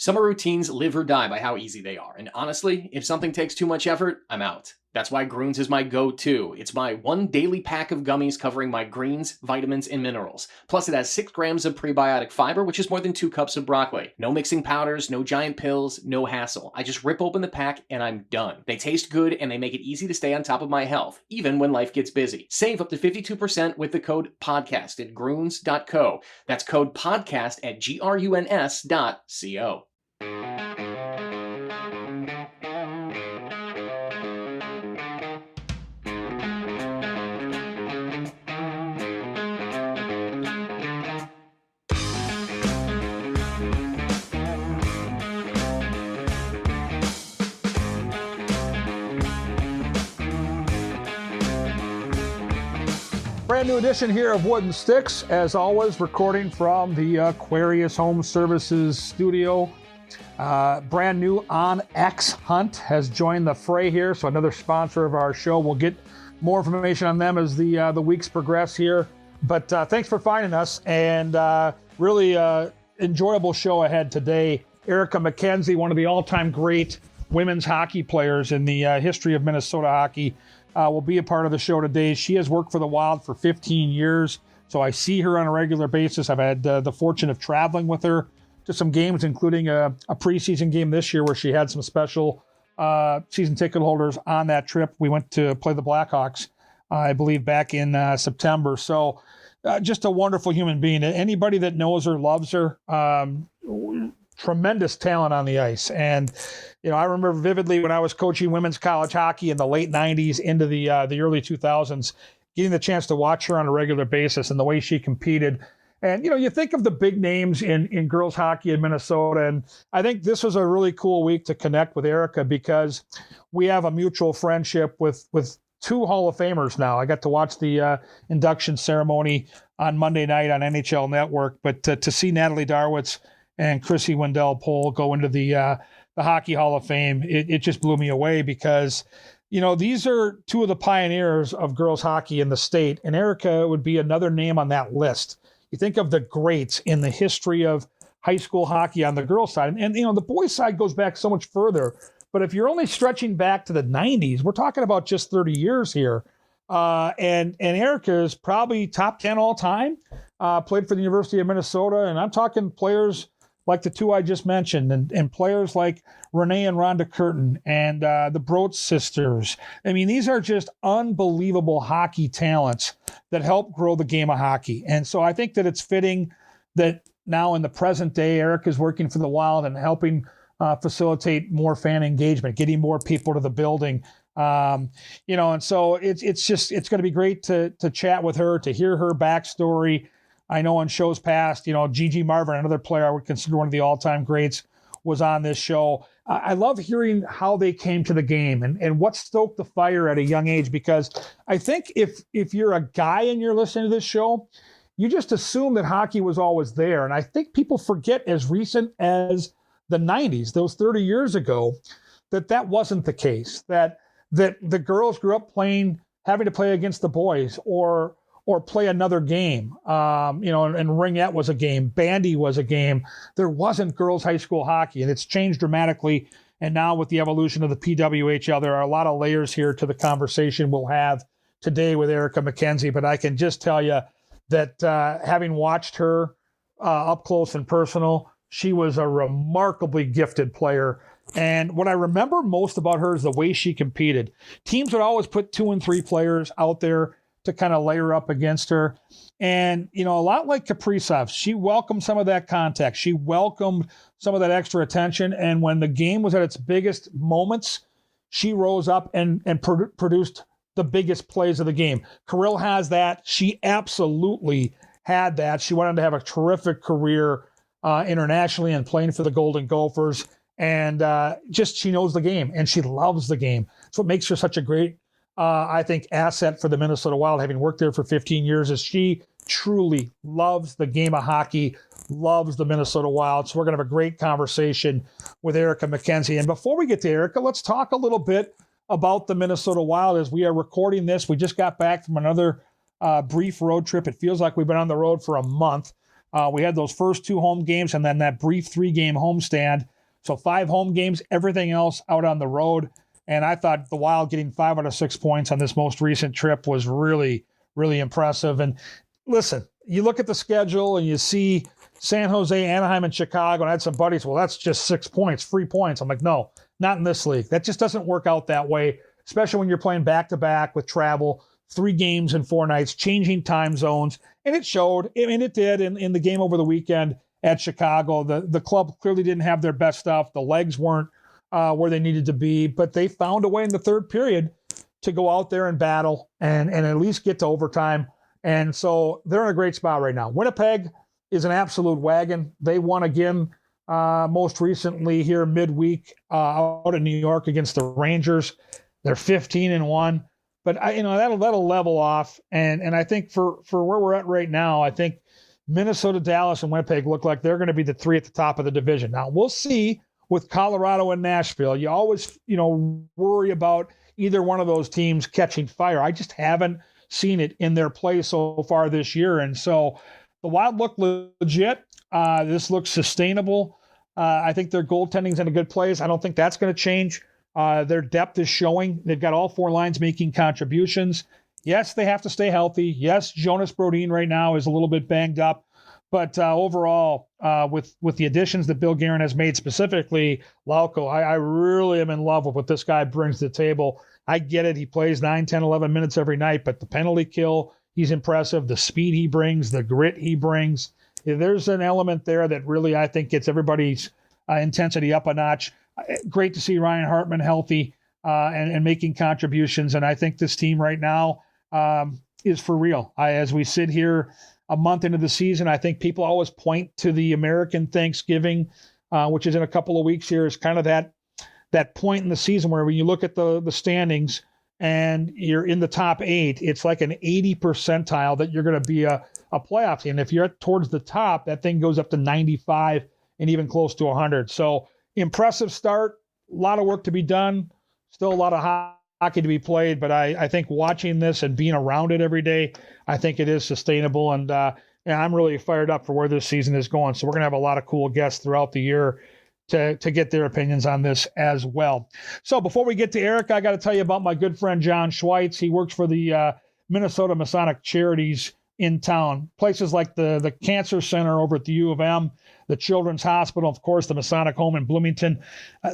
Summer routines live or die by how easy they are, and honestly, if something takes too much effort, I'm out. That's why Groons is my go-to. It's my one daily pack of gummies covering my greens, vitamins, and minerals. Plus, it has 6 grams of prebiotic fiber, which is more than 2 cups of broccoli. No mixing powders, no giant pills, no hassle. I just rip open the pack and I'm done. They taste good and they make it easy to stay on top of my health, even when life gets busy. Save up to 52% with the code PODCAST at Groons.co. That's code PODCAST at GRUNS.co. Brand new edition here of Wooden Sticks, as always, recording from the Aquarius Home Services studio. Brand new OnX Hunt has joined the fray here, so another sponsor of our show. We'll get more information on them as the weeks progress here. But thanks for finding us, and really enjoyable show ahead today. Erica McKenzie, one of the all-time great women's hockey players in the history of Minnesota hockey, will be a part of the show today. She has worked for the Wild for 15 years, so I see her on a regular basis. I've had the fortune of traveling with her to some games, including a preseason game this year where she had some special season ticket holders on that trip. We went to play the Blackhawks, I believe, back in September. So just a wonderful human being. Anybody that knows her, loves her. Tremendous talent on the ice. And, you know, I remember vividly when I was coaching women's college hockey in the late 90s into the early 2000s, getting the chance to watch her on a regular basis and the way she competed. And, you know, you think of the big names in girls hockey in Minnesota, and I think this was a really cool week to connect with Erica because we have a mutual friendship with 2 Hall of Famers now. I got to watch the induction ceremony on Monday night on NHL Network, but to see Natalie Darwitz and Chrissy Wendell-Pohl go into the Hockey Hall of Fame, it just blew me away because, you know, these are 2 of the pioneers of girls hockey in the state, and Erica would be another name on that list. You think of the greats in the history of high school hockey on the girls' side, and you know, the boys' side goes back so much further, but if you're only stretching back to the 90s, we're talking about just 30 years here. And Erica is probably top 10 all time, played for the University of Minnesota, and I'm talking players like the 2 I just mentioned, and players like Renee and Rhonda Curtin and the Broach sisters. I mean, these are just unbelievable hockey talents that help grow the game of hockey. And so I think that it's fitting that now in the present day, Eric is working for the Wild and helping facilitate more fan engagement, getting more people to the building. You know, and so it's going to be great to chat with her, to hear her backstory. I know on shows past, you know, Gigi Marvin, another player I would consider one of the all-time greats, was on this show. I love hearing how they came to the game and what stoked the fire at a young age, because I think if you're a guy and you're listening to this show, you just assume that hockey was always there. And I think people forget as recent as the 90s, those 30 years ago, that wasn't the case, that the girls grew up having to play against the boys or play another game. You know, and ringette was a game. Bandy was a game. There wasn't girls high school hockey, and it's changed dramatically. And now with the evolution of the PWHL, there are a lot of layers here to the conversation we'll have today with Erica McKenzie. But I can just tell you that having watched her up close and personal, she was a remarkably gifted player. And what I remember most about her is the way she competed. Teams would always put 2 and 3 players out there to kind of layer up against her. And, you know, a lot like Kaprizov, she welcomed some of that contact. She welcomed some of that extra attention. And when the game was at its biggest moments, she rose up and produced the biggest plays of the game. Kirill has that. She absolutely had that. She went on to have a terrific career internationally and playing for the Golden Gophers. And just she knows the game and she loves the game. That's what makes her such a great I think, asset for the Minnesota Wild, having worked there for 15 years, is she truly loves the game of hockey, loves the Minnesota Wild. So we're going to have a great conversation with Erica McKenzie. And before we get to Erica, let's talk a little bit about the Minnesota Wild as we are recording this. We just got back from another brief road trip. It feels like we've been on the road for a month. We had those first 2 home games and then that brief 3-game homestand So 5 home games, everything else out on the road. And I thought the Wild getting 5 out of 6 points on this most recent trip was really, really impressive. And listen, you look at the schedule and you see San Jose, Anaheim, and Chicago, and I had some buddies, well, that's just 6 points, 3 points. I'm like, no, not in this league. That just doesn't work out that way, especially when you're playing back-to-back with travel, 3 games in 4 nights, changing time zones. And it showed, and it did in the game over the weekend at Chicago. The club clearly didn't have their best stuff. The legs weren't where they needed to be, but they found a way in the third period to go out there and battle and at least get to overtime. And so they're in a great spot right now. Winnipeg is an absolute wagon. They won again most recently here midweek out in New York against the Rangers. They're 15-1. But that'll level off, and I think for where we're at right now, I think Minnesota, Dallas, and Winnipeg look like they're going to be the 3 at the top of the division. Now we'll see with Colorado and Nashville. You always worry about either one of those teams catching fire. I just haven't seen it in their play so far this year, and so the Wild look legit. This looks sustainable. I think their goaltending's in a good place. I don't think that's going to change. Their depth is showing. They've got all 4 lines making contributions. Yes, they have to stay healthy. Yes, Jonas Brodin right now is a little bit banged up. But overall, with the additions that Bill Guerin has made, specifically Lauko, I really am in love with what this guy brings to the table. I get it. He plays 9, 10, 11 minutes every night, but the penalty kill, he's impressive. The speed he brings, the grit he brings. There's an element there that really, I think, gets everybody's intensity up a notch. Great to see Ryan Hartman healthy and making contributions. And I think this team right now is for real. As we sit here a month into the season, I think people always point to the American Thanksgiving, which is in a couple of weeks here, is kind of that point in the season where when you look at the standings and you're in the top 8, it's like an 80 percentile that you're going to be a playoff team. And if you're towards the top, that thing goes up to 95 and even close to 100. So impressive start, a lot of work to be done, still a lot of hockey to be played, but I think watching this and being around it every day, I think it is sustainable, and I'm really fired up for where this season is going. So we're going to have a lot of cool guests throughout the year to get their opinions on this as well. So before we get to Eric, I got to tell you about my good friend John Schweitz. He works for the Minnesota Masonic Charities in town, places like the Cancer Center over at the U of M, the Children's Hospital, of course, the Masonic Home in Bloomington.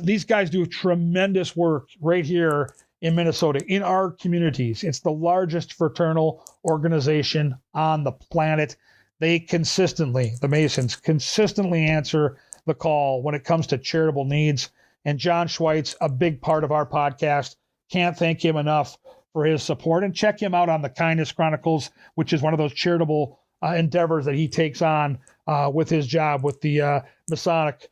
These guys do tremendous work right here in Minnesota, in our communities. It's the largest fraternal organization on the planet. They the Masons consistently answer the call when it comes to charitable needs. And John Schweitz, a big part of our podcast, can't thank him enough for his support. And check him out on the Kindness Chronicles, which is one of those charitable endeavors that he takes on with his job with the Masonic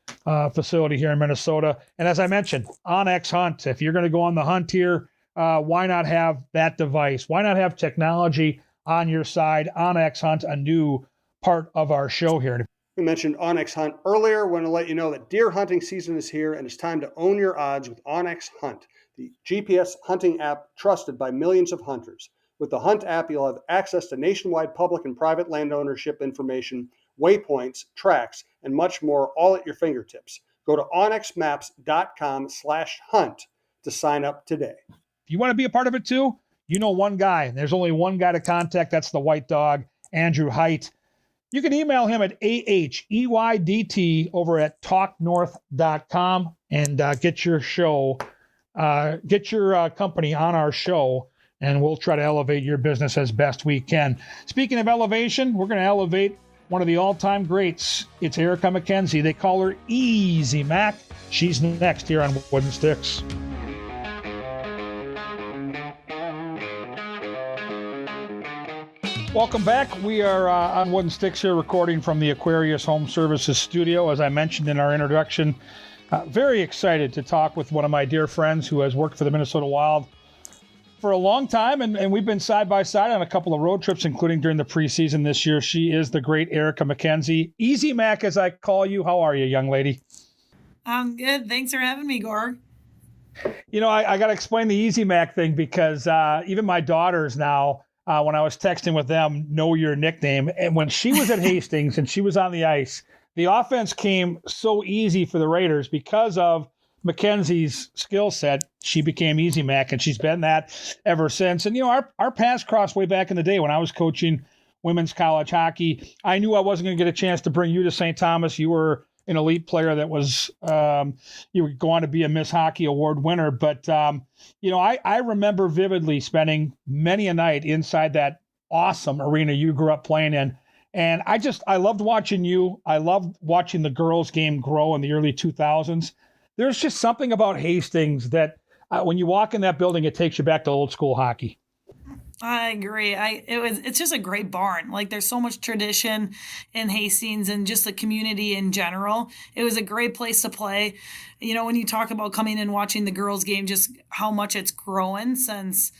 facility here in Minnesota. And as I mentioned, Onyx Hunt, if you're going to go on the hunt here, why not have that device? Why not have technology on your side? Onyx Hunt, a new part of our show here. We mentioned Onyx Hunt earlier. I want to let you know that deer hunting season is here, and it's time to own your odds with Onyx Hunt, the GPS hunting app trusted by millions of hunters. With the Hunt app, you'll have access to nationwide public and private land ownership information, waypoints, tracks, and much more, all at your fingertips. Go to onyxmaps.com/hunt to sign up today. If you want to be a part of it too, you know one guy, and there's only one guy to contact. That's the White Dog, Andrew Height. You can email him at aheydt over at talknorth.com and get your company on our show, and we'll try to elevate your business as best we can. Speaking of elevation, we're going to elevate one of the all-time greats. It's Erica McKenzie. They call her Easy Mac. She's next here on Wooden Sticks. Welcome back. We are on Wooden Sticks here, recording from the Aquarius Home Services studio. As I mentioned in our introduction, very excited to talk with one of my dear friends who has worked for the Minnesota Wild for a long time, and we've been side by side on a couple of road trips, including during the preseason this year. She is the great Erica McKenzie. Easy Mac, as I call you. How are you, young lady? I'm good. Thanks for having me, Gore. You know, I got to explain the Easy Mac thing because even my daughters now, when I was texting with them, know your nickname. And when she was at Hastings and she was on the ice, the offense came so easy for the Raiders because of McKenzie's skill set. She became Easy Mac, and she's been that ever since. And, our paths crossed way back in the day when I was coaching women's college hockey. I knew I wasn't going to get a chance to bring you to St. Thomas. You were an elite player that was, you were going to be a Miss Hockey Award winner. But, I remember vividly spending many a night inside that awesome arena you grew up playing in. And I loved watching you. I loved watching the girls' game grow in the early 2000s. There's just something about Hastings that when you walk in that building, it takes you back to old school hockey. I agree. It's just a great barn. Like, there's so much tradition in Hastings and just the community in general. It was a great place to play. When you talk about coming and watching the girls' game, just how much it's grown since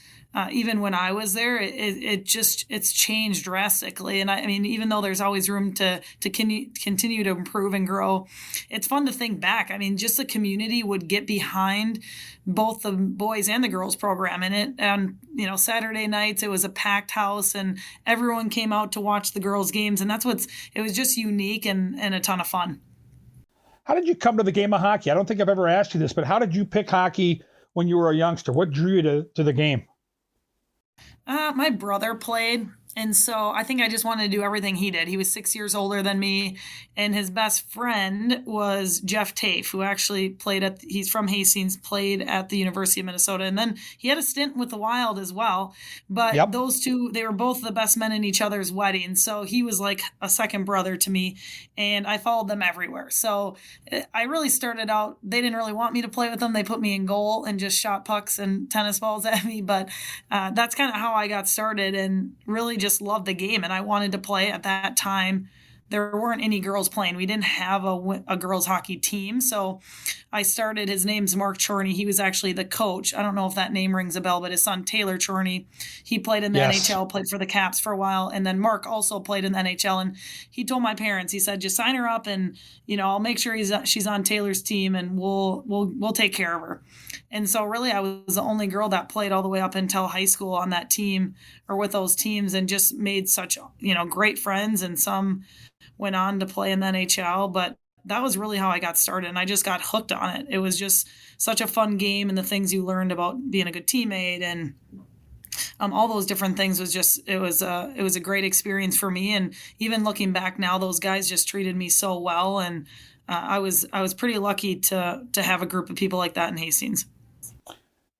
even when I was there, it's changed drastically. And I mean, even though there's always room to continue to improve and grow, it's fun to think back. I mean, just the community would get behind both the boys and the girls program in it. And, Saturday nights, it was a packed house and everyone came out to watch the girls games. And it was just unique and a ton of fun. How did you come to the game of hockey? I don't think I've ever asked you this, but how did you pick hockey when you were a youngster? What drew you to the game? My brother played, and so I think I just wanted to do everything he did. He was 6 years older than me, and his best friend was Jeff Tafe, who actually he's from Hastings, played at the University of Minnesota, and then he had a stint with the Wild as well. But Those two, they were both the best men in each other's wedding, so he was like a second brother to me, and I followed them everywhere. So I really started out, they didn't really want me to play with them. They put me in goal and just shot pucks and tennis balls at me, but that's kind of how I got started and really just loved the game, and I wanted to play. At that time, there weren't any girls playing. We didn't have a girls hockey team, so I started. His name's Mark Chorney. He was actually the coach. I don't know if that name rings a bell, but his son Taylor Chorney, he played in the NHL, played for the Caps for a while, and then Mark also played in the NHL. And he told my parents, he said, just sign her up, and I'll make sure she's on Taylor's team, and we'll take care of her. And so really I was the only girl that played all the way up until high school on that team or with those teams, and just made such, great friends, and some went on to play in the NHL. But that was really how I got started, and I just got hooked on it. It was just such a fun game, and the things you learned about being a good teammate and all those different things it was a great experience for me. And even looking back now, those guys just treated me so well, and I was pretty lucky to have a group of people like that in Hastings.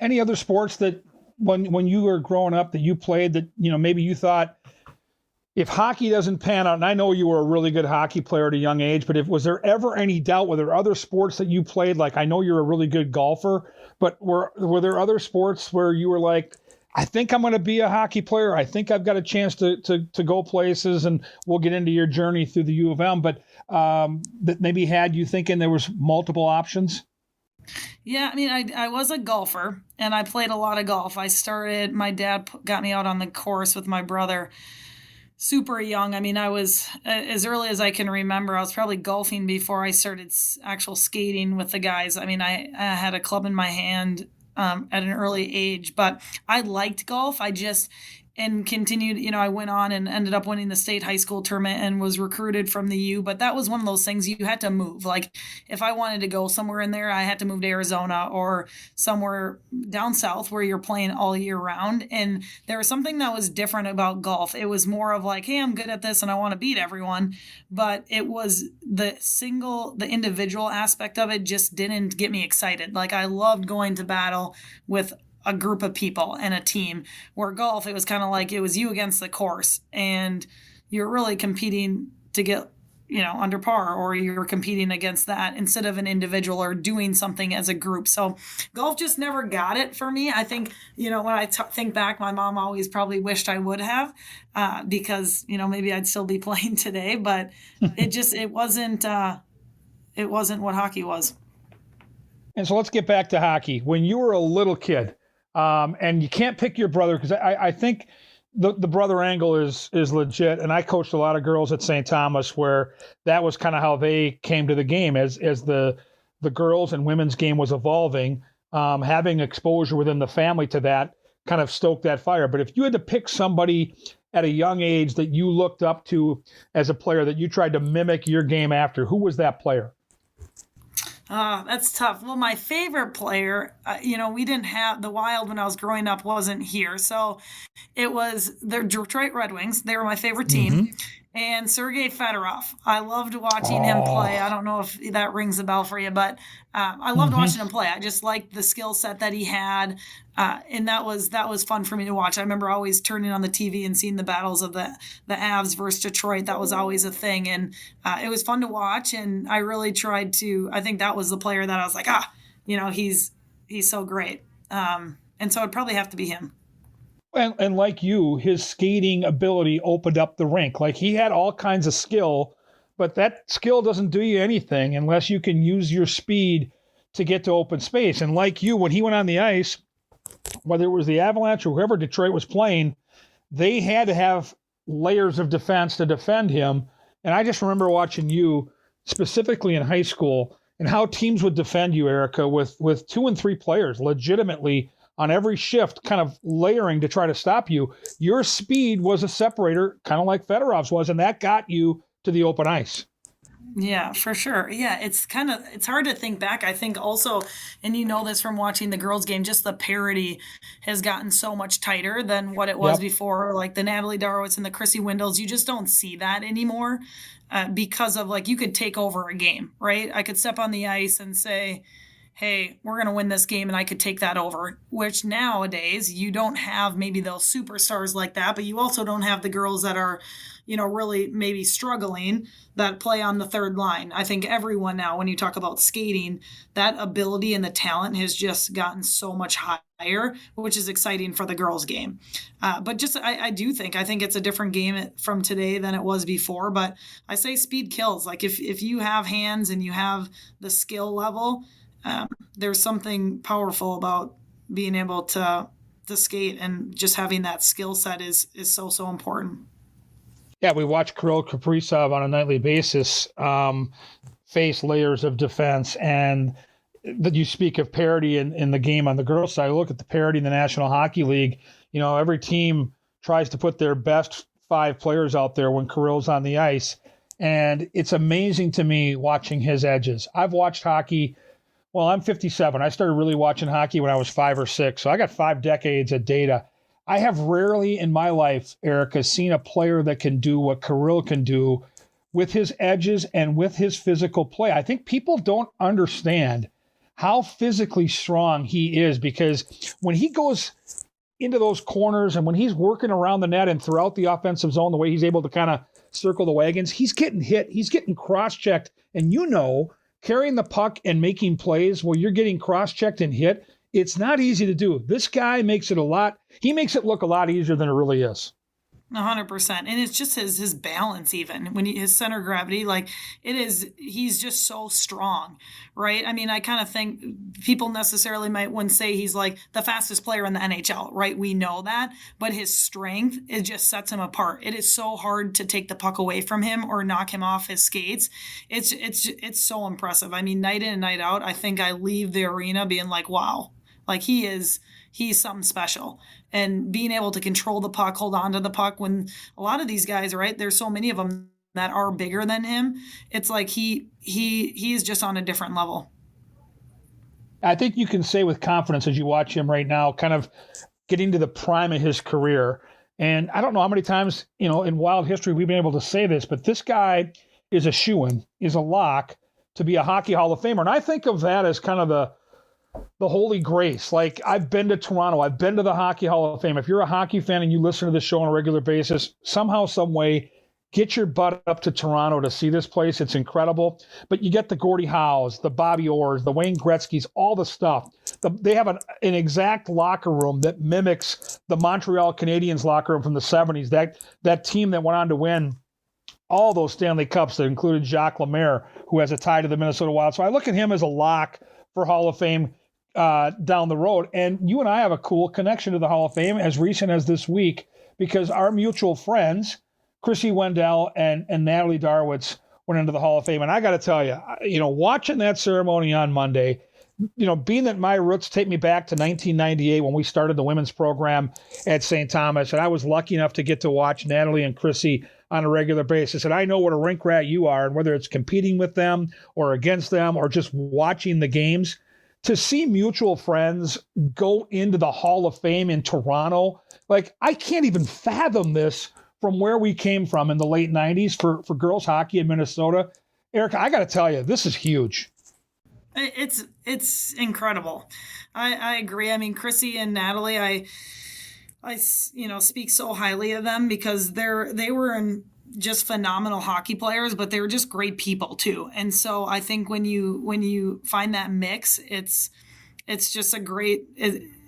Any other sports that when you were growing up that you played that, maybe you thought, if hockey doesn't pan out, and I know you were a really good hockey player at a young age, but was there ever any doubt, were there other sports that you played? Like, I know you're a really good golfer, but were there other sports where you were like, I think I'm going to be a hockey player. I think I've got a chance to go places, and we'll get into your journey through the U of M, but that maybe had you thinking there was multiple options? Yeah, I mean, I was a golfer, and I played a lot of golf. My dad got me out on the course with my brother super young. I mean, I was, as early as I can remember, I was probably golfing before I started actual skating with the guys. I mean, I had a club in my hand at an early age, but I liked golf. And continued, I went on and ended up winning the state high school tournament and was recruited from the U. But that was one of those things you had to move. Like, if I wanted to go somewhere in there, I had to move to Arizona or somewhere down south where you're playing all year round. And there was something that was different about golf. It was more of like, hey, I'm good at this and I want to beat everyone. But it was the individual aspect of it just didn't get me excited. Like, I loved going to battle with a group of people and a team, where golf, it was kind of like it was you against the course, and you're really competing to get, under par, or you're competing against that instead of an individual or doing something as a group. So golf just never got it for me. I think, when I think back, my mom always probably wished I would have, because, maybe I'd still be playing today, but it wasn't what hockey was. And so let's get back to hockey. When you were a little kid, and you can't pick your brother, because I think the brother angle is legit. And I coached a lot of girls at St. Thomas where that was kind of how they came to the game as the girls and women's game was evolving. Having exposure within the family to that kind of stoked that fire. But if you had to pick somebody at a young age that you looked up to as a player that you tried to mimic your game after? Who was that player? That's tough. Well, my favorite player, we didn't have the Wild when I was growing up, wasn't here. So it was the Detroit Red Wings. They were my favorite team. And Sergei Fedorov. I loved watching him play. I don't know if that rings a bell for you, but I loved watching him play. I just liked the skill set that he had. And that was fun for me to watch. I remember always turning on the TV and seeing the battles of the Avs versus Detroit. That was always a thing. And it was fun to watch. And I really tried to, I think that was the player that I was like, he's so great. And so it'd probably have to be him. And like you, his skating ability opened up the rink. Like, he had all kinds of skill, but that skill doesn't do you anything unless you can use your speed to get to open space. And like you, when he went on the ice, whether it was the Avalanche or whoever Detroit was playing, they had to have layers of defense to defend him. And I just remember watching you, specifically in high school, and how teams would defend you, Erica, with 2 and 3 players legitimately on every shift, kind of layering to try to stop you. Your speed was a separator, kind of like Fedorov's was, and that got you to the open ice. Yeah, for sure. Yeah, it's hard to think back. I think also, and you know this from watching the girls' game, just the parity has gotten so much tighter than what it was before. Like the Natalie Darwitz and the Chrissy Windells, you just don't see that anymore because of, like, you could take over a game, right? I could step on the ice and say, hey, we're going to win this game, and I could take that over, which nowadays you don't have maybe those superstars like that, but you also don't have the girls that are, really maybe struggling that play on the third line. I think everyone now, when you talk about skating, that ability and the talent has just gotten so much higher, which is exciting for the girls' game. But just, I think it's a different game from today than it was before, but I say speed kills. Like if you have hands and you have the skill level, there's something powerful about being able to skate, and just having that skill set is so important. Yeah, we watch Kirill Kaprizov on a nightly basis face layers of defense, and that you speak of parity in the game on the girls' side. Look at the parity in the National Hockey League. Every team tries to put their best 5 players out there when Kirill's on the ice, and it's amazing to me watching his edges. I've watched hockey. Well, I'm 57. I started really watching hockey when I was 5 or 6, so I got 5 decades of data. I have rarely in my life, Erica, seen a player that can do what Kirill can do with his edges and with his physical play. I think people don't understand how physically strong he is, because when he goes into those corners and when he's working around the net and throughout the offensive zone, the way he's able to kind of circle the wagons, he's getting hit, he's getting cross-checked, and carrying the puck and making plays where you're getting cross-checked and hit, it's not easy to do. This guy makes it look a lot easier than it really is. 100%. And it's just his balance, even when his center of gravity, like he's just so strong, right? I mean, I kind of think people necessarily wouldn't say he's like the fastest player in the NHL, right? We know that, but his strength, it just sets him apart. It is so hard to take the puck away from him or knock him off his skates. It's so impressive. I mean, night in and night out, I think I leave the arena being like, wow, like he's something special. And being able to control the puck, hold on to the puck, when a lot of these guys, right, there's so many of them that are bigger than him. It's like he is just on a different level. I think you can say with confidence as you watch him right now, kind of getting to the prime of his career. And I don't know how many times, in Wild history we've been able to say this, but this guy is a shoo-in, is a lock to be a Hockey Hall of Famer. And I think of that as kind of the holy grace. Like, I've been to Toronto, I've been to the Hockey Hall of Fame. If you're a hockey fan and you listen to the show on a regular basis, somehow, some way, get your butt up to Toronto to see this place. It's incredible. But you get the Gordie Howes, the Bobby Orrs, the Wayne Gretzky's, all the stuff. They have an exact locker room that mimics the Montreal Canadiens locker room from the 70s. That team that went on to win all those Stanley Cups that included Jacques Lemaire, who has a tie to the Minnesota Wild. So I look at him as a lock for Hall of Fame down the road. And you and I have a cool connection to the Hall of Fame as recent as this week, because our mutual friends, Chrissy Wendell and Natalie Darwitz, went into the Hall of Fame. And I got to tell you, watching that ceremony on Monday, being that my roots take me back to 1998 when we started the women's program at St. Thomas, and I was lucky enough to get to watch Natalie and Chrissy on a regular basis. And I know what a rink rat you are, and whether it's competing with them or against them or just watching the games, to see mutual friends go into the Hall of Fame in Toronto, like I can't even fathom this from where we came from in the late 90s for girls hockey in Minnesota. Erica, I got to tell you, this is huge. It's incredible. I agree. I mean, Chrissy and Natalie, I speak so highly of them because they were just phenomenal hockey players, but they were just great people too. And so I think when you find that mix, it's just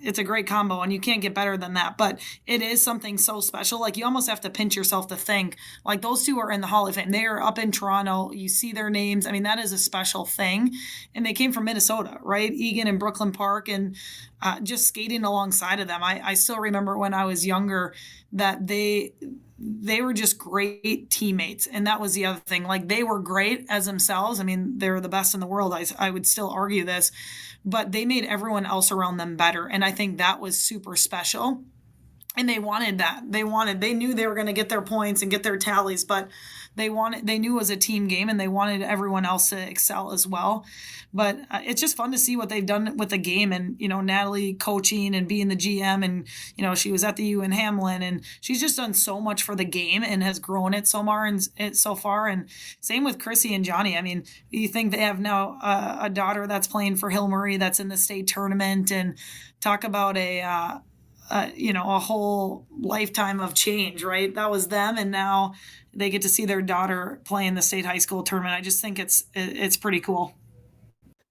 it's a great combo, and you can't get better than that. But it is something so special. Like, you almost have to pinch yourself to think, like, those two are in the Hall of Fame. They are up in Toronto. You see their names. I mean, that is a special thing. And they came from Minnesota, right? Egan and Brooklyn Park, and just skating alongside of them. I still remember when I was younger that they were just great teammates. And that was the other thing. Like, they were great as themselves. I mean, they're the best in the world. I would still argue this, but they made everyone else around them better. And I think that was super special. And they wanted that. They knew they were going to get their points and get their tallies, but they knew it was a team game, and they wanted everyone else to excel as well. But it's just fun to see what they've done with the game. And, Natalie coaching and being the GM, and, she was at the U in Hamlin, and she's just done so much for the game and has grown it so far. And same with Chrissy and Johnny. I mean, you think they have now a daughter that's playing for Hill Murray that's in the state tournament, and talk about a whole lifetime of change, right? That was them, and now they get to see their daughter play in the state high school tournament. I just think it's pretty cool.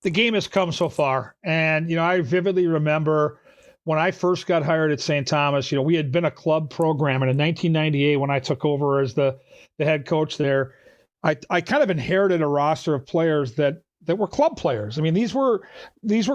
The game has come so far, and I vividly remember when I first got hired at St. Thomas. We had been a club program, and in 1998, when I took over as the head coach there, I kind of inherited a roster of players that were club players. I mean, these were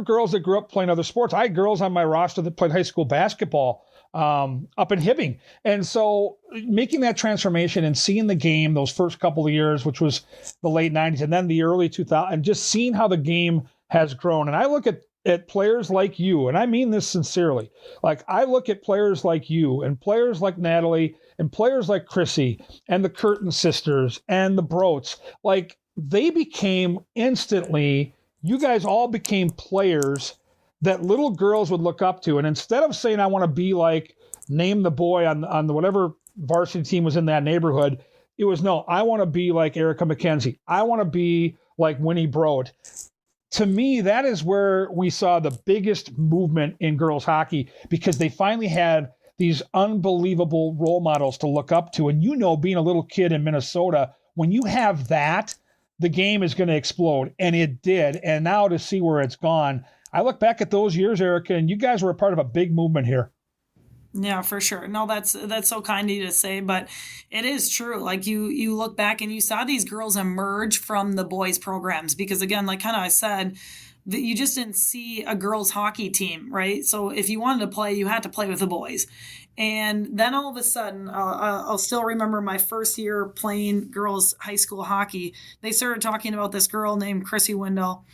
girls that grew up playing other sports. I had girls on my roster that played high school basketball up in Hibbing. And so making that transformation and seeing the game those first couple of years, which was the late 90s and then the early 2000s, and just seeing how the game has grown. And I look at players like you, and I mean this sincerely. Like, I look at players like you and players like Natalie and players like Chrissy and the Curtin sisters and the Broats. Like, they became instantly, you guys all became players that little girls would look up to. And instead of saying, I want to be like, name the boy on the whatever varsity team was in that neighborhood, it was, no, I want to be like Erica McKenzie. I want to be like Winnie Broad. To me, that is where we saw the biggest movement in girls hockey, because they finally had these unbelievable role models to look up to. And being a little kid in Minnesota, when you have that, the game is going to explode. And it did. And now to see where it's gone, I look back at those years, Erica, and you guys were a part of a big movement here. Yeah, for sure. No, that's so kind of you to say, but it is true. Like, you look back and you saw these girls emerge from the boys programs, because again, like kind of I said, that you just didn't see a girls hockey team, right? So if you wanted to play, you had to play with the boys. And then all of a sudden, I'll still remember my first year playing girls high school hockey. They started talking about this girl named Chrissy Wendell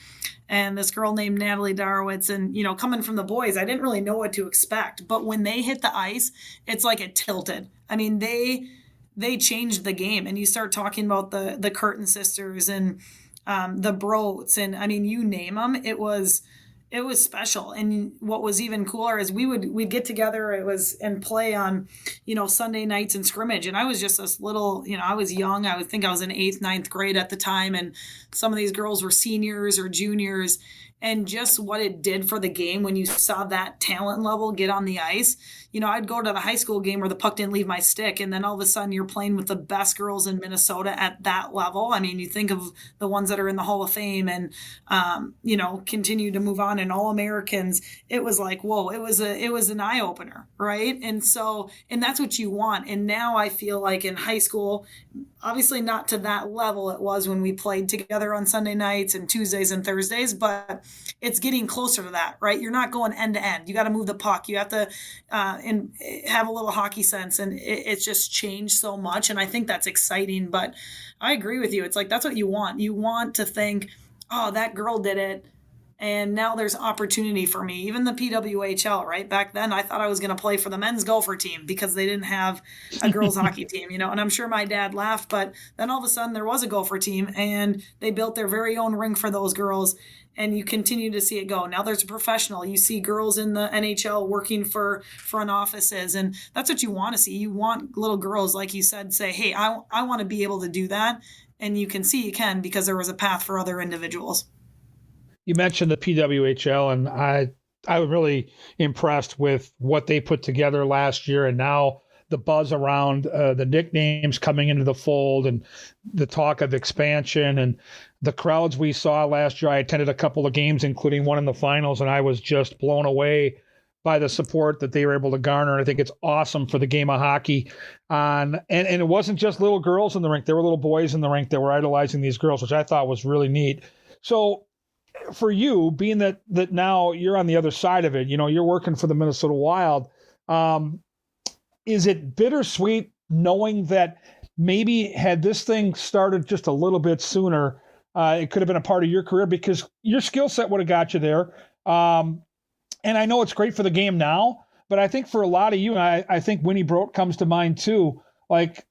and this girl named Natalie Darowitz. And, coming from the boys, I didn't really know what to expect. But when they hit the ice, it's like it tilted. I mean, they changed the game. And you start talking about the Curtin sisters and the Broats, and I mean, you name them. It was special. And what was even cooler is we'd get together. It was and play on, Sunday nights in scrimmage. And I was just this little, I was young. I would think I was in 8th, 9th grade at the time. And some of these girls were seniors or juniors. And just what it did for the game when you saw that talent level get on the ice. I'd go to the high school game where the puck didn't leave my stick, and then all of a sudden you're playing with the best girls in Minnesota at that level. I mean, you think of the ones that are in the Hall of Fame and, continue to move on, and All-Americans. It was like, whoa, it was an eye-opener, right? And that's what you want. And now I feel like in high school, obviously not to that level it was when we played together on Sunday nights and Tuesdays and Thursdays, but it's getting closer to that, right? You're not going end to end. You got to move the puck. You have to and have a little hockey sense, and it's just changed so much. And I think that's exciting, but I agree with you. It's like, that's what you want. You want to think, oh, that girl did it, And now there's opportunity for me. Even the PWHL, right? Back then, I thought I was going to play for the men's golfer team because they didn't have a girls hockey team, and I'm sure my dad laughed, but then all of a sudden there was a golfer team and they built their very own rink for those girls. And you continue to see it go. Now there's a professional. You see girls in the NHL working for front offices. And that's what you want to see. You want little girls, like you said, say, hey, I want to be able to do that. And you can see you can because there was a path for other individuals. You mentioned the PWHL, and I was really impressed with what they put together last year, and now the buzz around the nicknames coming into the fold and the talk of expansion and the crowds we saw last year. I attended a couple of games, including one in the finals, and I was just blown away by the support that they were able to garner. I think it's awesome for the game of hockey. And it wasn't just little girls in the rink. There were little boys in the rink that were idolizing these girls, which I thought was really neat. So for you, being that now you're on the other side of it, you're working for the Minnesota Wild, is it bittersweet knowing that maybe had this thing started just a little bit sooner, it could have been a part of your career because your skill set would have got you there. And I know it's great for the game now, but I think for a lot of you, and I think Winnie Brodt comes to mind too, like,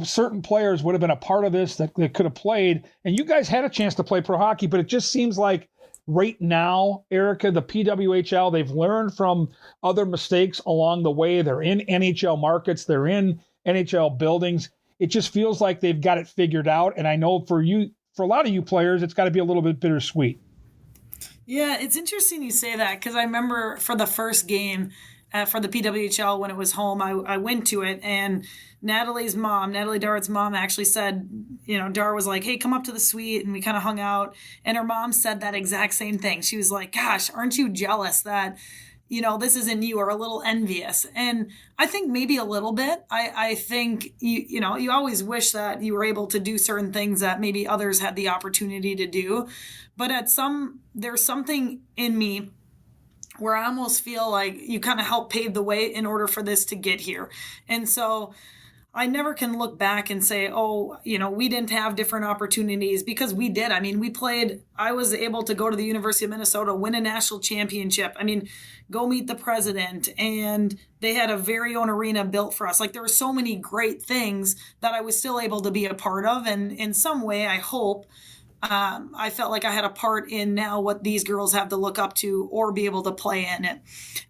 certain players would have been a part of this that could have played, and you guys had a chance to play pro hockey, but it just seems like right now, Erica, the PWHL, they've learned from other mistakes along the way. They're in NHL markets. They're in NHL buildings. It just feels like they've got it figured out. And I know for a lot of you players, it's got to be a little bit bittersweet. Yeah, it's interesting you say that because I remember for the first game for the PWHL when it was home, I went to it, and Natalie Dart's mom actually said, Dar was like, hey, come up to the suite, and we kind of hung out, and her mom said that exact same thing. She was like, gosh, aren't you jealous that this isn't you, or a little envious? And I think maybe a little bit. I think you always wish that you were able to do certain things that maybe others had the opportunity to do. But there's something in me where I almost feel like you kind of helped pave the way in order for this to get here. And so I never can look back and say, we didn't have different opportunities, because we did. I mean, I was able to go to the University of Minnesota, win a national championship. I mean, go meet the president, and they had a very own arena built for us. Like, there were so many great things that I was still able to be a part of. And in some way, I hope, I felt like I had a part in now what these girls have to look up to or be able to play in it.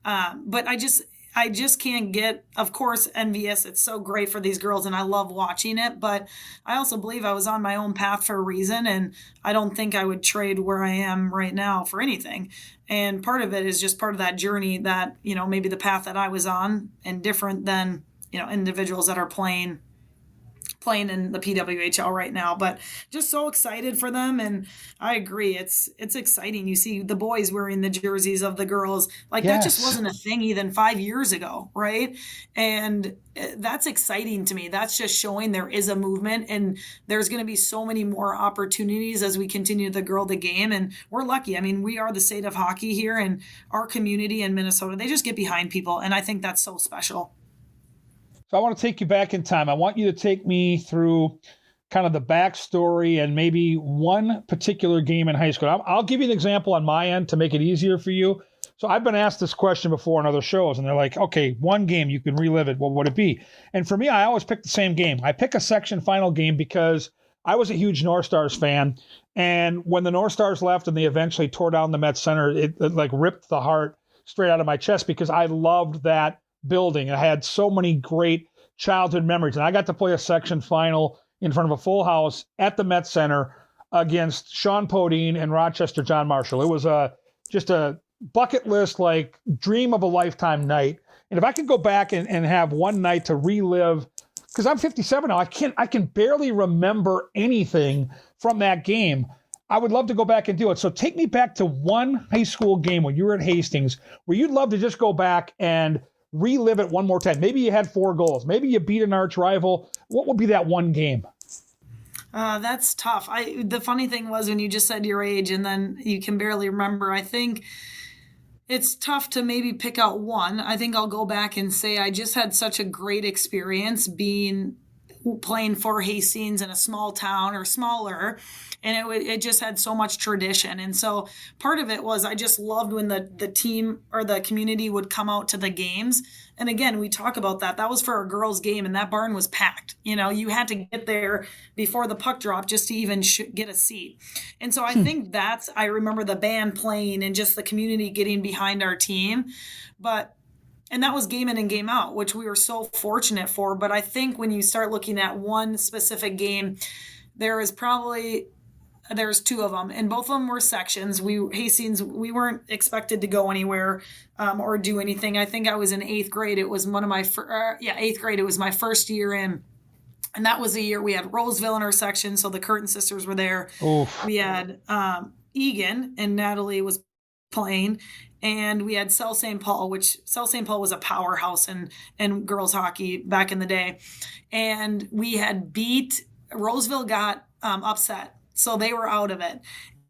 But I just can't get, of course, envious. It's so great for these girls, and I love watching it. But I also believe I was on my own path for a reason, and I don't think I would trade where I am right now for anything. And part of it is just part of that journey that, maybe the path that I was on and different than, individuals that are playing in the PWHL right now, but just so excited for them. And I agree. It's exciting. You see the boys wearing the jerseys of the girls. Like, yes. That just wasn't a thing even 5 years ago. Right. And that's exciting to me. That's just showing there is a movement, and there's going to be so many more opportunities as we continue to grow the game. And we're lucky. I mean, we are the state of hockey here, and our community in Minnesota, they just get behind people. And I think that's so special. So I want to take you back in time. I want you to take me through kind of the backstory and maybe one particular game in high school. I'll give you an example on my end to make it easier for you. So I've been asked this question before on other shows, and they're like, okay, one game, you can relive it. What would it be? And for me, I always pick the same game. I pick a section final game because I was a huge North Stars fan. And when the North Stars left and they eventually tore down the Met Center, it like ripped the heart straight out of my chest because I loved that building. I had so many great childhood memories, and I got to play a section final in front of a full house at the Met Center against Sean Podine and Rochester John Marshall. It was just a bucket list, like dream of a lifetime night. And if I could go back and have one night to relive, because I'm 57 now, I can barely remember anything from that game. I would love to go back and do it. So take me back to one high school game when you were at Hastings where you'd love to just go back and relive it one more time. Maybe you had 4 goals. Maybe you beat an arch rival. What would be that one game? That's tough. The funny thing was when you just said your age and then you can barely remember, I think it's tough to maybe pick out one. I think I'll go back and say I just had such a great experience playing for Hastings in a small town or smaller. and it just had so much tradition. And so part of it was I just loved when the team or the community would come out to the games. And again, we talk about that. That was for a girls' game, and that barn was packed. You had to get there before the puck dropped just to even get a seat. And so I think I remember the band playing and just the community getting behind our team. And that was game in and game out, which we were so fortunate for. But I think when you start looking at one specific game, there's two of them, and both of them were sections. Hastings, we weren't expected to go anywhere or do anything. I think I was in eighth grade. It was eighth grade. It was my first year in. And that was the year we had Roseville in our section, so the Curtin sisters were there. Oof. We had Egan, and Natalie was playing, and we had South St. Paul, which South St. Paul was a powerhouse in girls hockey back in the day. And we had Roseville got upset, so they were out of it.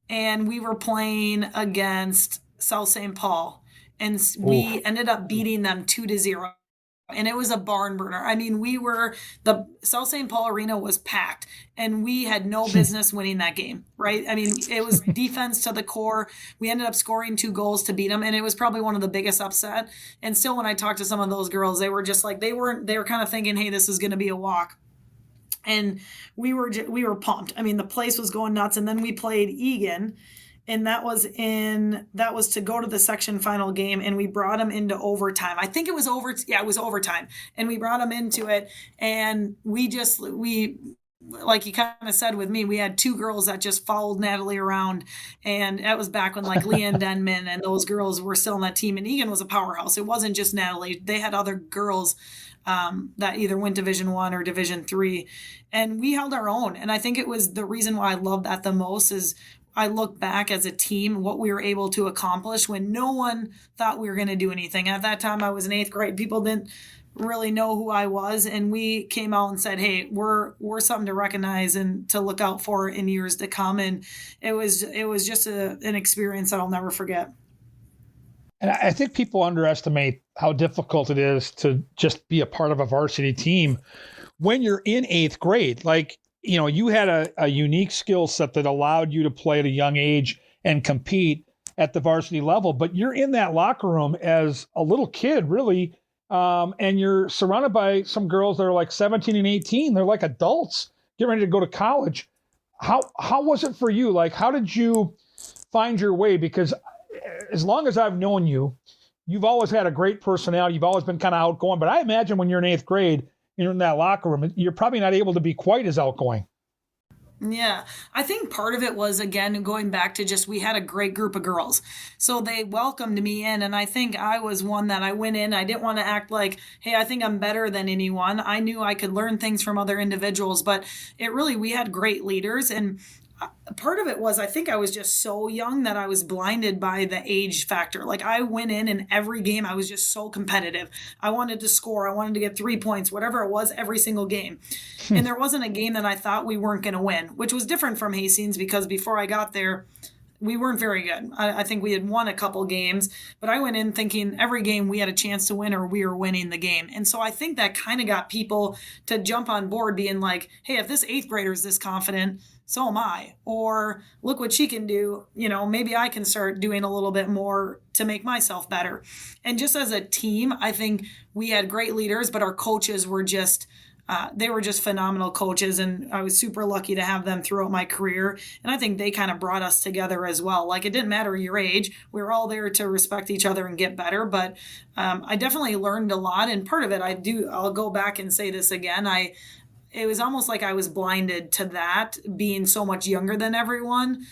And we were playing against South St. Paul, and we ended up beating them 2-0. And it was a barn burner. I mean, the South St. Paul arena was packed, and we had no business winning that game, right? I mean, it was defense to the core. We ended up scoring 2 goals to beat them, and it was probably one of the biggest upset. And still, when I talked to some of those girls, they were just like, they were kind of thinking, hey, this is going to be a walk. And we were pumped. I mean, the place was going nuts. And then we played Egan, and that was to go to the section final game, and we brought them into overtime. I think it was it was overtime, and we brought them into it, and we like you kind of said with me, we had 2 girls that just followed Natalie around, and that was back when like Leanne Denman and those girls were still on that team, and Egan was a powerhouse. It wasn't just Natalie; they had other girls that either went Division I or Division III, and we held our own. And I think it was the reason why I love that the most is I look back as a team, what we were able to accomplish when no one thought we were going to do anything. At that time, I was in 8th grade. People didn't really know who I was. And we came out and said, hey, we're something to recognize and to look out for in years to come. And it was just an experience that I'll never forget. And I think people underestimate how difficult it is to just be a part of a varsity team when you're in 8th grade. Like, you had a unique skill set that allowed you to play at a young age and compete at the varsity level, but you're in that locker room as a little kid, really, and you're surrounded by some girls that are like 17 and 18. They're like adults getting ready to go to college. How was it for you? Like, how did you find your way? Because as long as I've known you, you've always had a great personality. You've always been kind of outgoing, but I imagine when you're in 8th grade, you're in that locker room, you're probably not able to be quite as outgoing. Yeah, I think part of it was, again, going back to just we had a great group of girls. So they welcomed me in, and I think I was one that I went in. I didn't want to act like, hey, I think I'm better than anyone. I knew I could learn things from other individuals, but we had great leaders. And part of it was, I think I was just so young that I was blinded by the age factor. Like, I went in every game, I was just so competitive. I wanted to score. I wanted to get 3 points, whatever it was, every single game. And there wasn't a game that I thought we weren't going to win, which was different from Hastings because before I got there, we weren't very good. I think we had won a couple games, but I went in thinking every game we had a chance to win or we were winning the game. And so I think that kind of got people to jump on board being like, hey, if this 8th grader is this confident, so am I. Or look what she can do. Maybe I can start doing a little bit more to make myself better. And just as a team, I think we had great leaders, but our coaches were just they were just phenomenal coaches, and I was super lucky to have them throughout my career. And I think they kind of brought us together as well. Like, it didn't matter your age. We were all there to respect each other and get better. But I definitely learned a lot. And part of it, I'll go back and say this again. It was almost like I was blinded to that, being so much younger than everyone.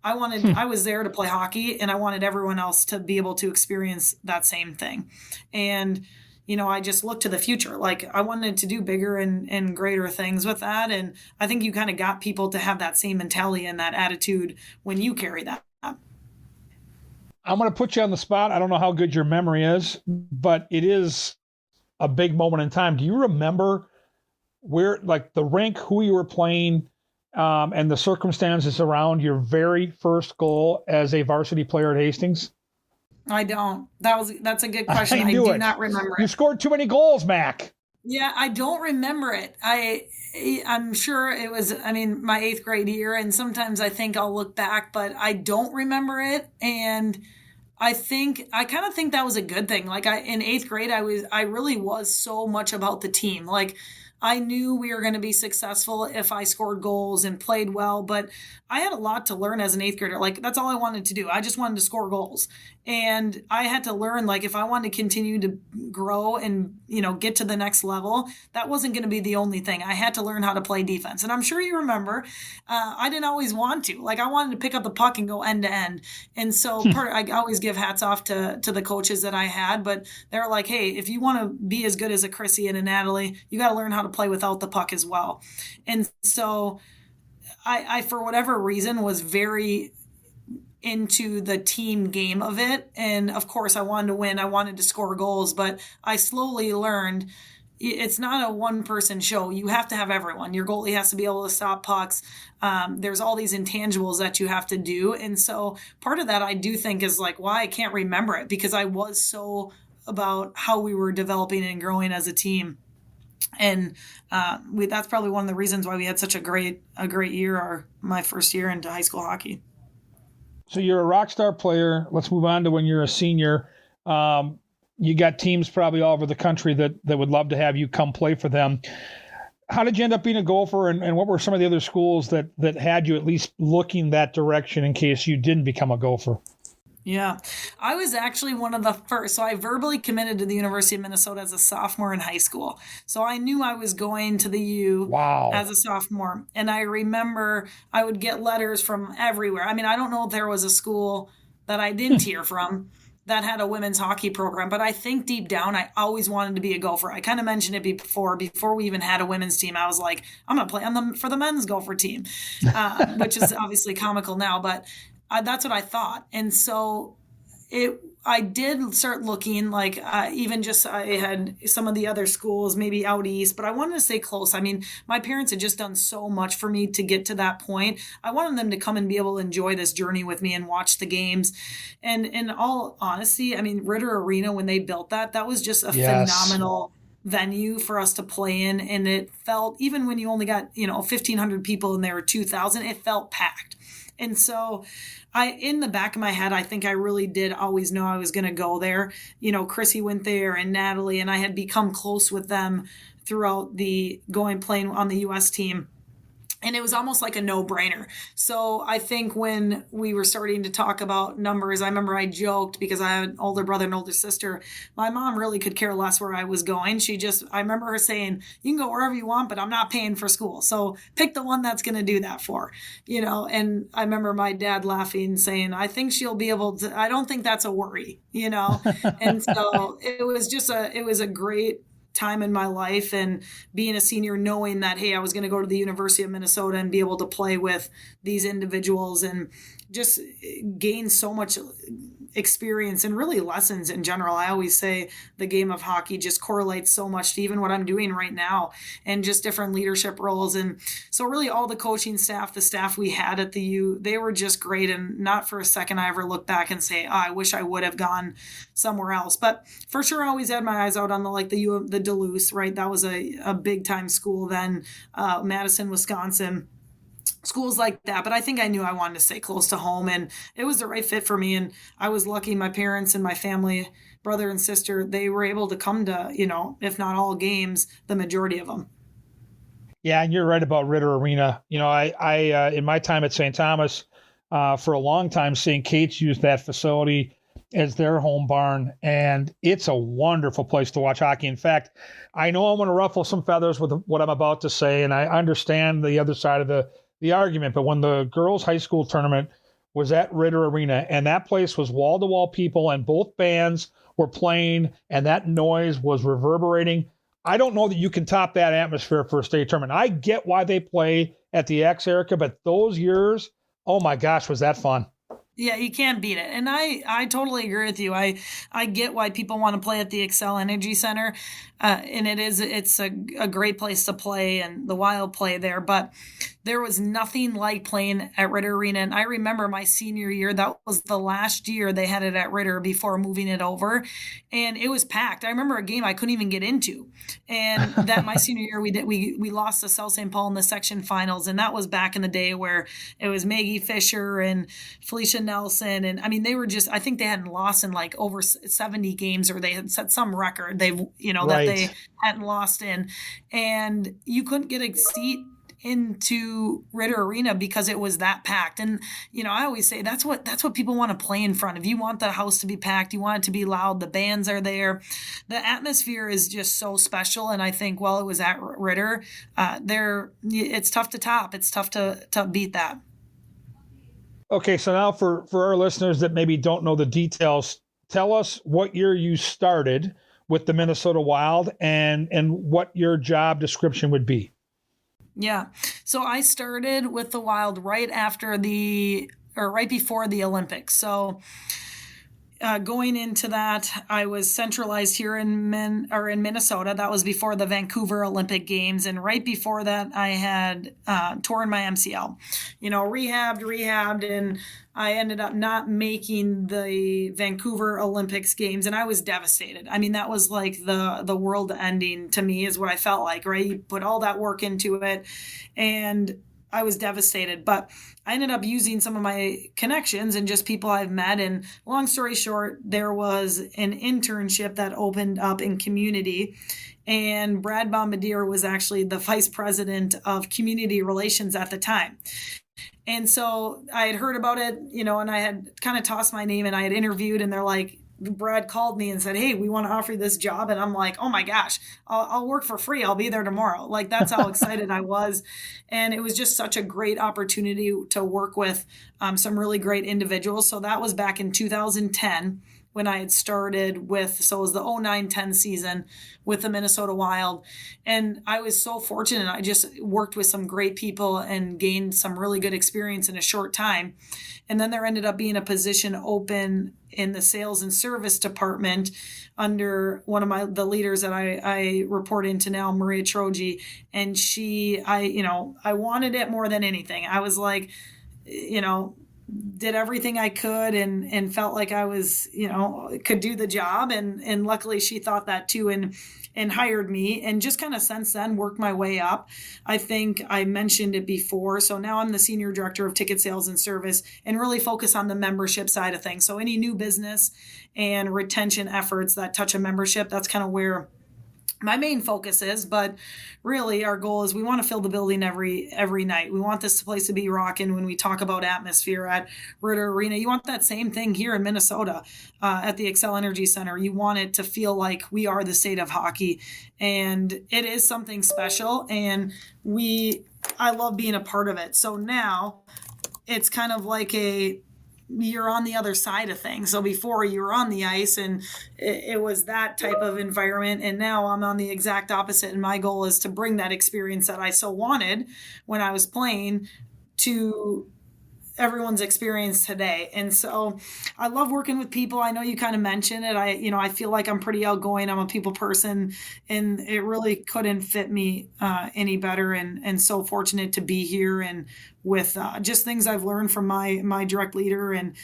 I was there to play hockey, and I wanted everyone else to be able to experience that same thing. And I just looked to the future. Like, I wanted to do bigger and greater things with that. And I think you kind of got people to have that same mentality and that attitude when you carry that. I'm going to put you on the spot. I don't know how good your memory is, but it is a big moment in time. Do you remember where, like, the rink, who you were playing, and the circumstances around your very first goal as a varsity player at Hastings? I don't. That's a good question. I do not remember. You scored too many goals, Mac. Yeah, I don't remember it. I'm sure it was, I mean, my 8th grade year, and sometimes I think I'll look back, but I don't remember it. And I kind of think that was a good thing. Like in 8th grade, I really was so much about the team. Like I knew we were going to be successful if I scored goals and played well, but I had a lot to learn as an 8th grader. Like that's all I wanted to do. I just wanted to score goals. And I had to learn, like, if I wanted to continue to grow and, get to the next level, that wasn't going to be the only thing. I had to learn how to play defense. And I'm sure you remember, I didn't always want to. Like I wanted to pick up the puck and go end to end. And so I always give hats off to the coaches that I had, but they're like, hey, if you want to be as good as a Chrissy and a Natalie, you got to learn how to play without the puck as well. And so I for whatever reason, was very into the team game of it. And of course, I wanted to win. I wanted to score goals, but I slowly learned it's not a one person show. You have to have everyone. Your goalie has to be able to stop pucks. There's all these intangibles that you have to do. And so part of that I do think is like why I can't remember it, because I was so about how we were developing and growing as a team. And that's probably one of the reasons why we had such a great year, my first year into high school hockey. So you're a rock star player. Let's move on to when you're a senior. You got teams probably all over the country that would love to have you come play for them. How did you end up being a golfer, and what were some of the other schools that had you at least looking that direction in case you didn't become a golfer? Yeah, I was actually one of the first. So I verbally committed to the University of Minnesota as a sophomore in high school. So I knew I was going to the U as a sophomore. And I remember I would get letters from everywhere. I mean, I don't know if there was a school that I didn't hear from that had a women's hockey program, but I think deep down, I always wanted to be a gopher. I kind of mentioned it before we even had a women's team. I was like, I'm going to play for the men's gopher team, which is obviously comical now, but that's what I thought. And so I did start looking like even just I had some of the other schools maybe out east, but I wanted to stay close. I mean, my parents had just done so much for me to get to that point. I wanted them to come and be able to enjoy this journey with me and watch the games. And in all honesty, I mean, Ritter Arena, when they built that was just a phenomenal venue for us to play in. And it felt, even when you only got, 1,500 people and there were 2,000, it felt packed. And so in the back of my head, I think I really did always know I was going to go there. Chrissy went there and Natalie, and I had become close with them throughout playing on the U.S. team. And it was almost like a no-brainer. So I think when we were starting to talk about numbers, I remember I joked because I had an older brother and older sister. My mom really could care less where I was going. I remember her saying, you can go wherever you want, but I'm not paying for school. So pick the one that's going to do that for, and I remember my dad laughing, saying, I think she'll be able to, I don't think that's a worry, And so it was a great time in my life, and being a senior, knowing that, hey, I was going to go to the University of Minnesota and be able to play with these individuals and just gain so much experience and really lessons in general. I always say the game of hockey just correlates so much to even what I'm doing right now and just different leadership roles. And so really all the coaching staff, the staff we had at the U, they were just great. And not for a second I ever look back and say, I wish I would have gone somewhere else. But for sure, I always had my eyes out on the Duluth, right? That was a big time school then, Madison, Wisconsin. Schools like that. But I think I knew I wanted to stay close to home, and it was the right fit for me. And I was lucky my parents and my family, brother and sister, they were able to come to, if not all games, the majority of them. Yeah, and you're right about Ritter Arena. I in my time at St. Thomas, for a long time, St. Kate's used that facility as their home barn, and it's a wonderful place to watch hockey. In fact, I know I'm going to ruffle some feathers with what I'm about to say, and I understand the other side of the argument, but when the girls' high school tournament was at Ritter Arena, and that place was wall-to-wall people, and both bands were playing, and that noise was reverberating, I don't know that you can top that atmosphere for a state tournament. I get why they play at the X, Erica, but those years, oh my gosh, was that fun. Yeah, you can't beat it. And I totally agree with you. I get why people want to play at the Xcel Energy Center. And it's a great place to play, and the Wild play there. But, there was nothing like playing at Ritter Arena. And I remember my senior year, that was the last year they had it at Ritter before moving it over. And it was packed. I remember a game I couldn't even get into. And that my senior year, we lost to South St. Paul in the section finals. And that was back in the day where it was Maggie Fisher and Felicia Nelson. And I mean, they were just, I think they hadn't lost in like over 70 games, or they had set some record that they hadn't lost in. And you couldn't get a seat into Ritter Arena because it was that packed. And I always say that's what people want to play in front of. You want the house to be packed, you want it to be loud, the bands are there, the atmosphere is just so special. And I think while it was at Ritter, it's tough to top, it's tough to beat that. Okay, so now for our listeners that maybe don't know the details, tell us what year you started with the Minnesota Wild and what your job description would be. Yeah. So I started with the Wild right before the Olympics. So going into that, I was centralized here in Minnesota. That was before the Vancouver Olympic Games. And right before that, I had torn my MCL, rehabbed, and I ended up not making the Vancouver Olympics Games, and I was devastated. I mean, that was like the world ending to me is what I felt like, right? You put all that work into it, and I was devastated. But I ended up using some of my connections and just people I've met. And long story short, there was an internship that opened up in community. And Brad Bombardier was actually the vice president of community relations at the time. And so I had heard about it, and I had kind of tossed my name, and I had interviewed, and they're like, Brad called me and said, "Hey, we want to offer you this job." And I'm like, "Oh my gosh, I'll work for free. I'll be there tomorrow." Like, that's how excited I was. And it was just such a great opportunity to work with some really great individuals. So that was back in 2010 when I had started so it was the 09-10 season with the Minnesota Wild. And I was so fortunate. I just worked with some great people and gained some really good experience in a short time. And then there ended up being a position open in the sales and service department under one of the leaders that I report into now, Maria Troji. And I wanted it more than anything. I was like, did everything I could and felt like I was, could do the job. And luckily she thought that too and hired me, and just kind of since then worked my way up. I think I mentioned it before. So now I'm the senior director of ticket sales and service and really focus on the membership side of things. So any new business and retention efforts that touch a membership, that's kind of where my main focus is. But really our goal is we want to fill the building every night. We want this place to be rocking. When we talk about atmosphere at Ritter Arena, you want that same thing here in Minnesota at the Xcel Energy Center. You want it to feel like we are the state of hockey, and it is something special, and I love being a part of it. So now it's kind of like you're on the other side of things. So before you were on the ice and it was that type of environment. And now I'm on the exact opposite. And my goal is to bring that experience that I so wanted when I was playing to everyone's experience today. And so I love working with people. I know you kind of mentioned it. I feel like I'm pretty outgoing. I'm a people person, and it really couldn't fit me any better. And so fortunate to be here, and with just things I've learned from my direct leader and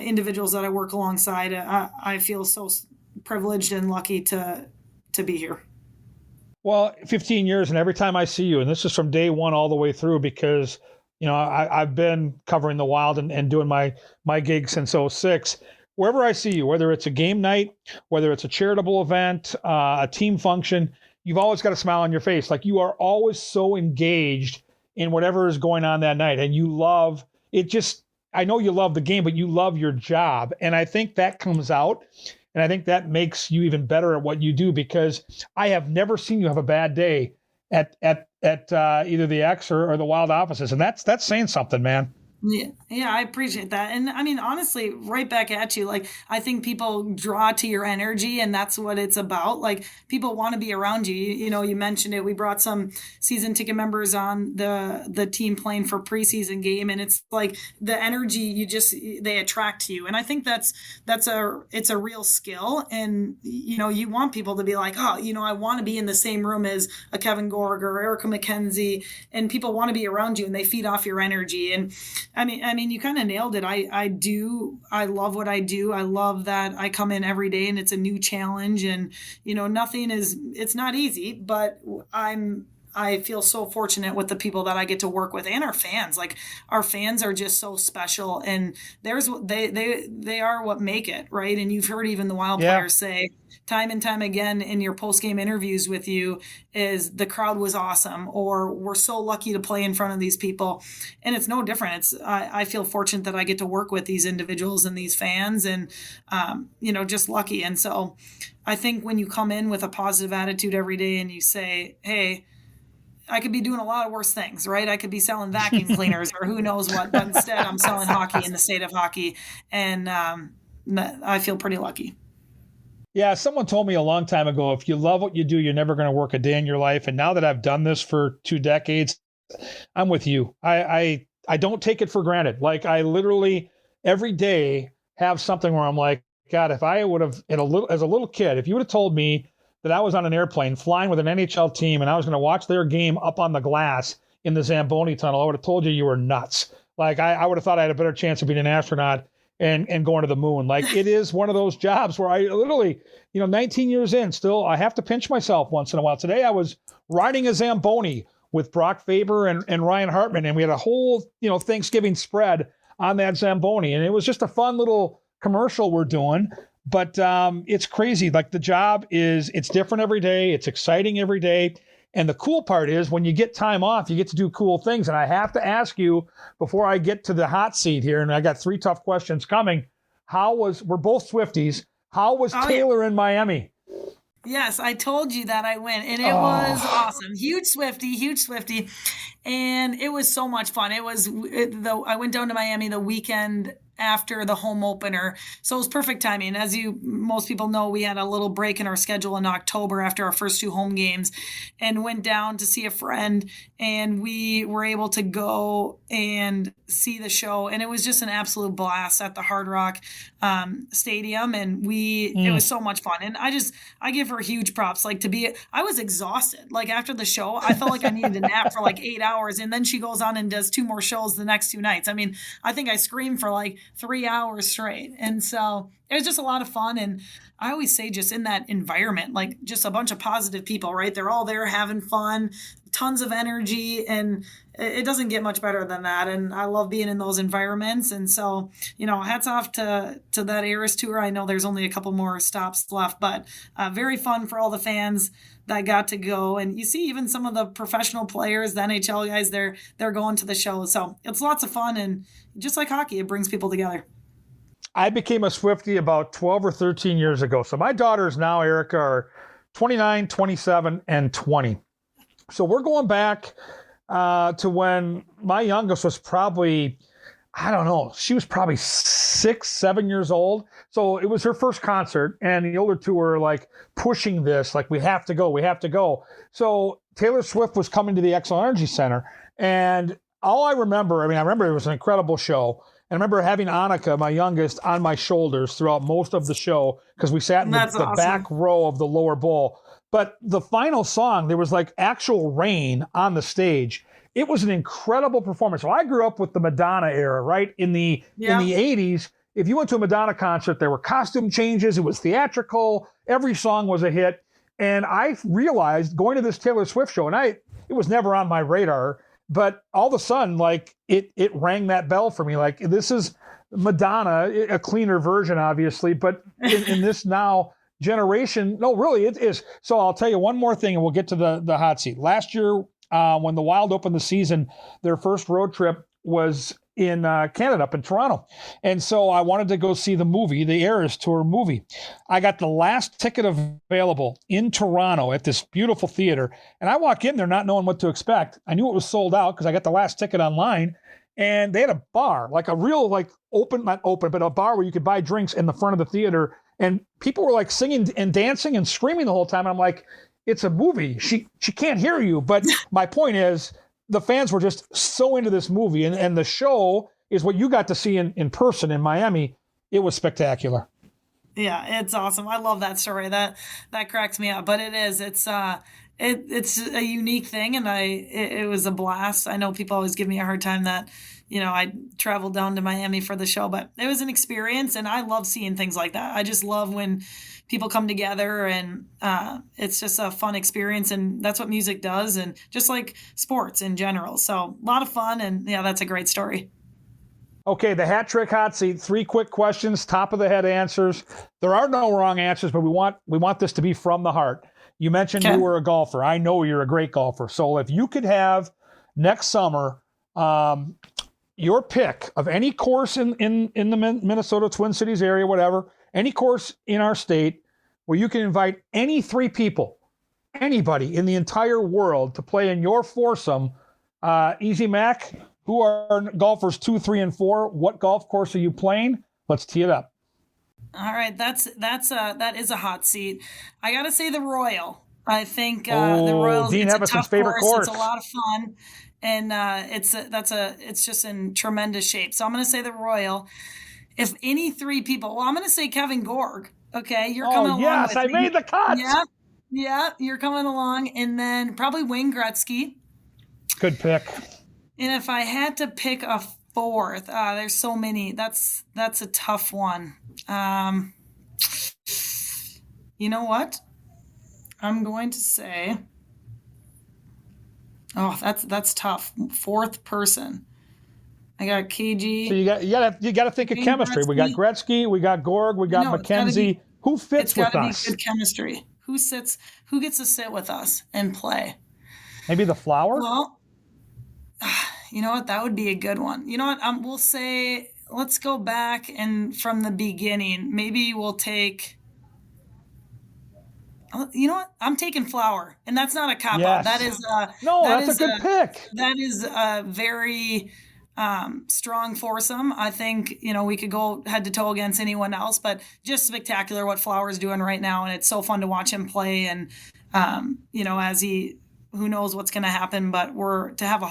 individuals that I work alongside. I feel so privileged and lucky to be here. Well, 15 years, and every time I see you, and this is from day one all the way through, because I've been covering the Wild and doing my gig since 2006. Wherever I see you, whether it's a game night, whether it's a charitable event, a team function, you've always got a smile on your face. Like, you are always so engaged in whatever is going on that night. And you love it. I know you love the game, but you love your job. And I think that comes out. And I think that makes you even better at what you do, because I have never seen you have a bad day at either the X or the Wild offices. And that's saying something, man. Yeah, I appreciate that. And I mean, honestly, right back at you. Like, I think people draw to your energy, and that's what it's about. Like, people want to be around you. You mentioned it. We brought some season ticket members on the team playing for preseason game, and it's like the energy they attract to you. And I think it's a real skill. And you want people to be like, oh, I want to be in the same room as a Kevin Gorg or Erica McKenzie, and people want to be around you, and they feed off your energy. And I mean, you kind of nailed it. I love what I do. I love that I come in every day and it's a new challenge, and it's not easy, but I feel so fortunate with the people that I get to work with and our fans. Like, our fans are just so special, and they are what make it, right? And you've heard even the Wild players say time and time again in your post-game interviews with you is the crowd was awesome, or we're so lucky to play in front of these people. And it's no different. I feel fortunate that I get to work with these individuals and these fans, and just lucky. And so I think when you come in with a positive attitude every day and you say, hey, I could be doing a lot of worse things, right? I could be selling vacuum cleaners or who knows what, but instead I'm selling hockey in the state of hockey. And I feel pretty lucky. Yeah, someone told me a long time ago, if you love what you do, you're never going to work a day in your life. And now that I've done this for 2 decades, I'm with you. I don't take it for granted. Like, I literally every day have something where I'm like, God, if I would have, as a little kid, if you would have told me that I was on an airplane flying with an NHL team and I was going to watch their game up on the glass in the Zamboni tunnel, I would have told you were nuts. Like, I would have thought I had a better chance of being an astronaut and going to the moon. Like, it is one of those jobs where I literally, 19 years in, still, I have to pinch myself once in a while. Today I was riding a Zamboni with Brock Faber and Ryan Hartman, and we had a whole, Thanksgiving spread on that Zamboni. And it was just a fun little commercial we're doing. But it's crazy. Like, the job it's different every day. It's exciting every day. And the cool part is when you get time off, you get to do cool things. And I have to ask you before I get to the hot seat here, and I got 3 tough questions coming. We're both Swifties. How was Taylor in Miami? Yes, I told you that I went, and it was awesome. Huge Swiftie. And it was so much fun. I went down to Miami the weekend after the home opener. So it was perfect timing. As most people know, we had a little break in our schedule in October after our first 2 home games, and went down to see a friend, and we were able to go and see the show. And it was just an absolute blast at the Hard Rock Stadium. And it was so much fun. And I give her huge props. Like, I was exhausted. Like, after the show, I felt like I needed a nap for like 8 hours. And then she goes on and does 2 more shows the next 2 nights. I mean, I think I screamed for like 3 hours straight. And so it was just a lot of fun. And I always say, just in that environment, like, just a bunch of positive people, right? They're all there having fun, tons of energy, and it doesn't get much better than that. And I love being in those environments. And so, hats off to that Eras tour. I know there's only a couple more stops left, but very fun for all the fans that got to go. And you see even some of the professional players, the NHL guys, they're going to the show. So it's lots of fun. And just like hockey, it brings people together. I became a Swiftie about 12 or 13 years ago. So my daughters now, Erica, are 29, 27, and 20. So we're going back to when my youngest was probably, I don't know, she was probably 6, 7 years old. So it was her first concert, and the older two were like pushing this, like, we have to go. So Taylor Swift was coming to the Xcel Energy Center, and all I remember it was an incredible show. And I remember having Annika, my youngest, on my shoulders throughout most of the show because we sat in the back row of the lower bowl. But the final song, there was like actual rain on the stage. It was an incredible performance. So I grew up with the Madonna era, right? In the 80s, if you went to a Madonna concert, there were costume changes. It was theatrical. Every song was a hit. And I realized going to this Taylor Swift show, and it was never on my radar, but all of a sudden, like, it rang that bell for me. Like, this is Madonna, a cleaner version, obviously, but in this now generation, no, really, it is. So I'll tell you one more thing, and we'll get to the hot seat. Last year, when the Wild opened the season, their first road trip was in Canada, up in Toronto. And so I wanted to go see the movie, the Eras Tour movie. I got the last ticket available in Toronto at this beautiful theater. And I walk in there not knowing what to expect. I knew it was sold out because I got the last ticket online. and they had a bar, like a real, like open, not open, but a bar where you could buy drinks in the front of the theater. And people were like singing and dancing and screaming the whole time. I'm like, it's a movie. She can't hear you. But my point is, the fans were just so into this movie. And the show is what you got to see in person in Miami. It was spectacular. Yeah, it's awesome. I love that story. That cracks me up. But it's a unique thing, and it was a blast. I know people always give me a hard time that, I traveled down to Miami for the show, but it was an experience, and I love seeing things like that. I just love when people come together, and it's just a fun experience, and that's what music does, and just like sports in general. So a lot of fun, and yeah, that's a great story. Okay, the hat trick hot seat. 3 quick questions, top of the head answers. There are no wrong answers, but we want this to be from the heart. You mentioned you were a golfer. I know you're a great golfer. So if you could have next summer your pick of any course in the Minnesota Twin Cities area, whatever, any course in our state where you can invite any 3 people, anybody in the entire world to play in your foursome, Easy Mac, who are golfers 2, 3, and 4? What golf course are you playing? Let's tee it up. All right, that is a hot seat. I got to say the Royal. I think the Royal. Dean it's a Evison's tough favorite course. It's a lot of fun, and it's just in tremendous shape. So I'm going to say the Royal. If any 3 people, well, I'm going to say Kevin Gorg. Okay, you're coming along. Yes, I made the cut. Yeah, you're coming along, and then probably Wayne Gretzky. Good pick. And if I had to pick a 4th, there's so many. That's a tough one. You know what? I'm going to say, that's tough. 4th person. I got KG. So you got to think of chemistry. Gretzky. We got Gretzky, we got Gorg, we got McKenzie. Who fits with us? It's got to be good chemistry. Who gets to sit with us and play? Maybe the Flower? Well, you know what? That would be a good one. You know what? We'll say, let's go back and from the beginning. Maybe we'll take, you know what? I'm taking Flower, and that's not a cop out. That is that's a good pick. That is a very strong foursome. I think, we could go head to toe against anyone else, but just spectacular what Flower's doing right now. And it's so fun to watch him play. And, as who knows what's going to happen, but to have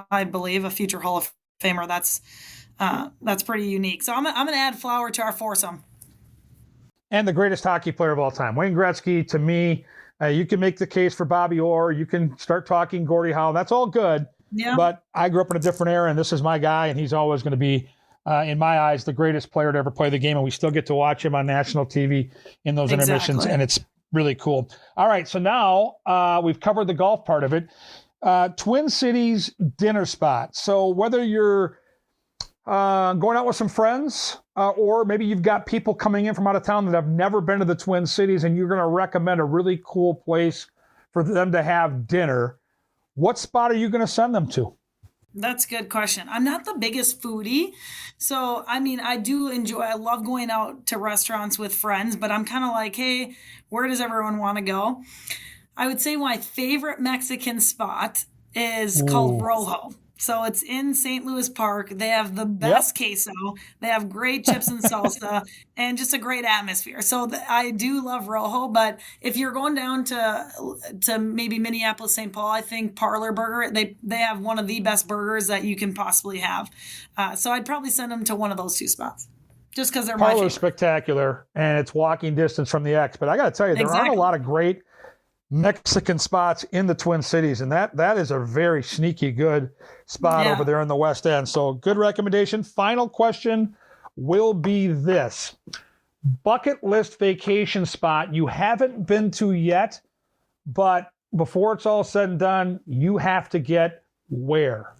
I believe a future Hall of Famer, that's pretty unique. So I'm going to add Flower to our foursome. And the greatest hockey player of all time, Wayne Gretzky. To me, you can make the case for Bobby Orr. You can start talking Gordie Howe. That's all good. Yeah. But I grew up in a different era, and this is my guy, and he's always going to be, in my eyes, the greatest player to ever play the game. And we still get to watch him on national TV in those intermissions, and it's really cool. All right, so now we've covered the golf part of it. Twin Cities dinner spot. So whether you're going out with some friends, or maybe you've got people coming in from out of town that have never been to the Twin Cities, and you're going to recommend a really cool place for them to have dinner, what spot are you going to send them to? That's a good question. I'm not the biggest foodie. So, I love going out to restaurants with friends, but I'm kind of like, hey, where does everyone want to go? I would say my favorite Mexican spot is called Rojo. So it's in St. Louis Park. They have the best queso. They have great chips and salsa and just a great atmosphere. So I do love Rojo, but if you're going down to maybe Minneapolis, St. Paul, I think Parlor Burger, they have one of the best burgers that you can possibly have. So I'd probably send them to one of those 2 spots just because they're my favorite. Parlor's spectacular, and it's walking distance from the X. But I got to tell you, there aren't a lot of great Mexican spots in the Twin Cities, and that is a very sneaky good spot over there in the West End. So good recommendation. Final question will be this: bucket list vacation spot you haven't been to yet, but before it's all said and done, you have to get where?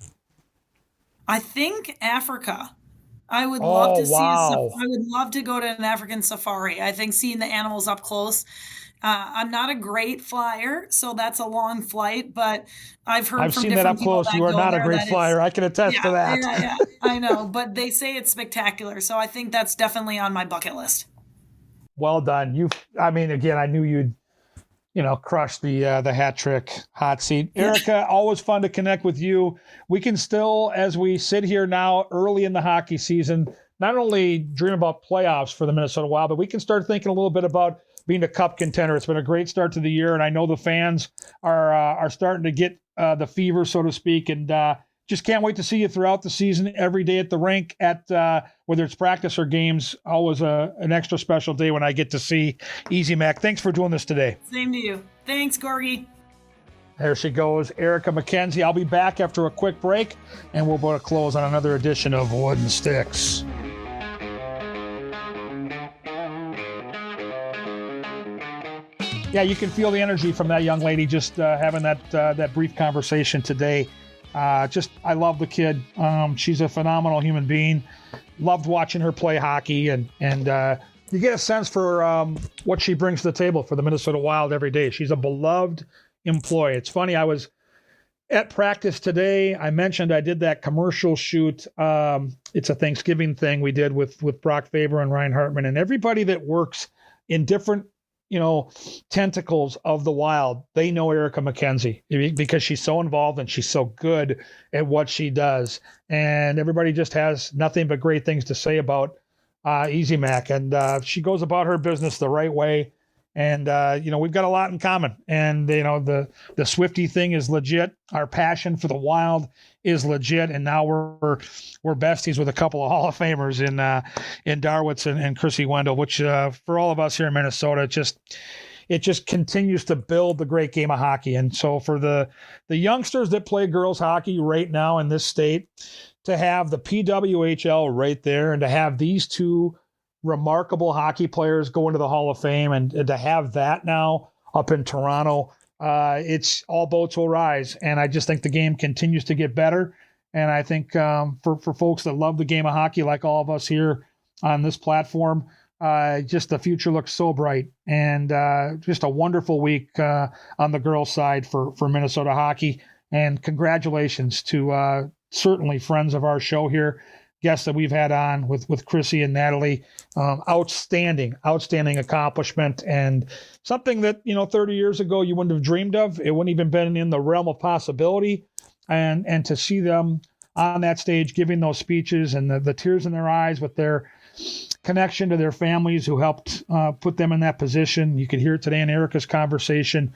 I think Africa. I would love to see. I would love to go to an African safari. I think seeing the animals up close. I'm not a great flyer, so that's a long flight, but I've heard from seen that up close. You are not a great flyer. I can attest to that. Yeah, I know, but they say it's spectacular, so I think that's definitely on my bucket list. Well done. Again, I knew crush the hat trick hot seat. Erica, always fun to connect with you. We can still, as we sit here now early in the hockey season, not only dream about playoffs for the Minnesota Wild, but we can start thinking a little bit about being a cup contender. It's been a great start to the year, and I know the fans are starting to get the fever, so to speak, and just can't wait to see you throughout the season, every day at the rink, at whether it's practice or games. Always an extra special day when I get to see Easy Mac. Thanks for doing this today. Same to you. Thanks, Gorgie. There she goes, Erica McKenzie. I'll be back after a quick break, and we'll put a close on another edition of Wooden Sticks. Yeah, you can feel the energy from that young lady just having that brief conversation today. I love the kid. She's a phenomenal human being. Loved watching her play hockey, and you get a sense for what she brings to the table for the Minnesota Wild every day. She's a beloved employee. It's funny, I was at practice today. I mentioned I did that commercial shoot. It's a Thanksgiving thing we did with Brock Faber and Ryan Hartman, and everybody that works in different tentacles of the Wild, they know Erica McKenzie because she's so involved and she's so good at what she does. And everybody just has nothing but great things to say about Easy Mac. And she goes about her business the right way. And, we've got a lot in common. And, the Swiftie thing is legit. Our passion for the Wild is legit. And now we're besties with a couple of Hall of Famers in Darwitz and Chrissy Wendell, which for all of us here in Minnesota, it just continues to build the great game of hockey. And so for the youngsters that play girls hockey right now in this state, to have the PWHL right there and to have these two remarkable hockey players go into the Hall of Fame and to have that now up in Toronto, it's all boats will rise. And I just think the game continues to get better. And I think for folks that love the game of hockey, like all of us here on this platform, just the future looks so bright. And just a wonderful week on the girls' side for Minnesota hockey. And congratulations to certainly friends of our show here, guests that we've had on with Chrissy and Natalie. Outstanding accomplishment, and something that 30 years ago you wouldn't have dreamed of. It wouldn't even been in the realm of possibility. And to see them on that stage giving those speeches and the tears in their eyes with their connection to their families who helped put them in that position. You could hear it today in Erica's conversation.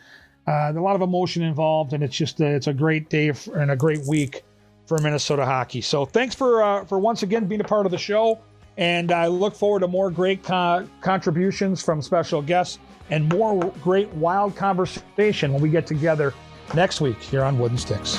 A lot of emotion involved, and it's a great day and a great week for Minnesota hockey. So thanks for once again being a part of the show. And I look forward to more great contributions from special guests and more great Wild conversation when we get together next week here on Wooden Sticks.